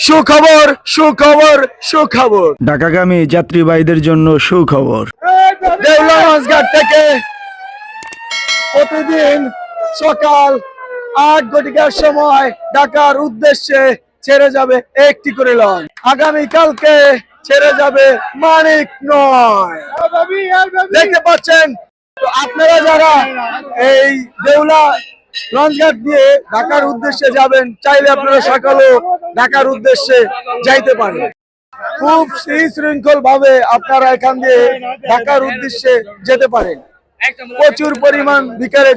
সুখবর সুখবর সুখবর ঢাকাগামী যাত্রীবাহীদের জন্য সুখবর। দেউলা লঞ্চঘাট থেকে প্রতিদিন সকাল 8 ঘটিকার সময় ঢাকার উদ্দেশ্যে ছেড়ে যাবে একটি করে লঞ্চ। আগামীকালকে ছেড়ে যাবে মানিক নয়। দেখতে পাচ্ছেন তো আপনারা যারা এই দেউলা লঞ্চঘাট দিয়ে ঢাকার উদ্দেশ্যে যাবেন, চাইলে আপনারা সকালেও ঢাকার উদ্দেশ্যে যাইতে পারেন। খুব শৃঙ্খল ভাবে আপনারা এখান দিয়ে ঢাকার উদ্দেশ্যে যেতে পারেন। প্রচুর পরিমাণ বিকালে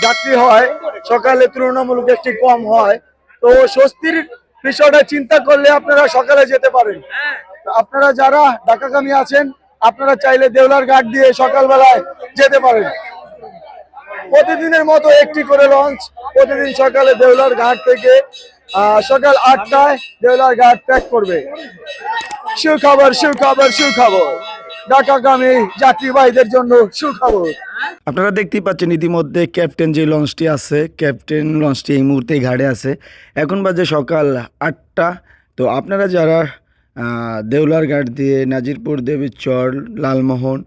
যাত্রী হয়, সকালে তুলনামূলক একটু কম হয়। তো স্বস্তির বিষয়টা চিন্তা করলে আপনারা সকালে যেতে পারেন। আপনারা যারা ঢাকাগামী আছেন, আপনারা চাইলে দেউলার ঘাট দিয়ে সকালবেলায় যেতে পারেন। প্রতিদিনের মতো একটি করে লঞ্চ প্রতিদিন সকালে দেউলার ঘাট থেকে সকাল 8টায় দেউলার ঘাট ত্যাগ করবে। সুখবর সুখবর সুখবর, ঢাকাগামী যাত্রীবাহীদের জন্য সুখবর। আপনারা দেখতেই পাচ্ছেন ইতিমধ্যে ক্যাপ্টেন যে লঞ্চটি আছে, ক্যাপ্টেন লঞ্চটি এই মুহূর্তে ঘাটে আছে। এখন বাজে সকাল 8টা। তো আপনারা যারা দেউলার ঘাট দিয়ে নাজিরপুর, দেবীচর, লালমোহন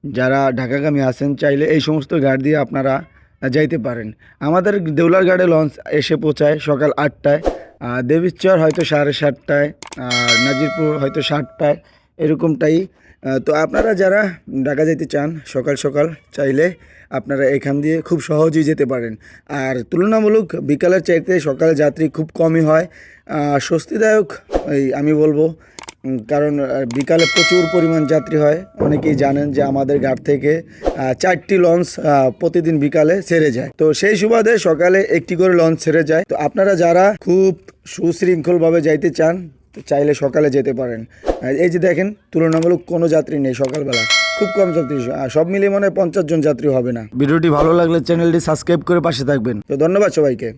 যারা ঢাকাগামী আছেন, চাইলে এই সমস্ত ঘাট দিয়ে আপনারা যাইতে পারেন। আমাদের দেউলার ঘাটে লঞ্চ এসে পৌঁছায় সকাল 8টায়, দেবীচর হয়তো 7:30টায়, আর নাজিরপুর হয়তো 7টায়, এরকমটাই। তো আপনারা যারা ঢাকা যেতে চান সকাল সকাল, চাইলে আপনারা এখান দিয়ে খুব সহজেই যেতে পারেন। আর তুলনামূলক বিকালের চাইতে সকালে যাত্রী খুব কমই হয়, স্বস্তিদায়ক এই আমি বলবো। কারণ বিকালে প্রচুর পরিমাণ যাত্রী হয়। অনেকেই জানেন যে আমাদের ঘাট থেকে 4টি লঞ্চ প্রতিদিন বিকালে ছেড়ে যায়। তো সেই সুবাদে সকালে একটি করে লঞ্চ ছেড়ে যায়। তো আপনারা যারা খুব সুশৃঙ্খলভাবে যাইতে চান, চাইলে সকালে যেতে পারেন। এই যে দেখেন, তুলনামূলক কোনো যাত্রী নেই সকালবেলা, খুব কম যাত্রী, সব মিলিয়ে মনে হয় 50 জন যাত্রী হবে না। ভিডিওটি ভালো লাগলে চ্যানেলটি সাবস্ক্রাইব করে পাশে থাকবেন। তো ধন্যবাদ সবাইকে।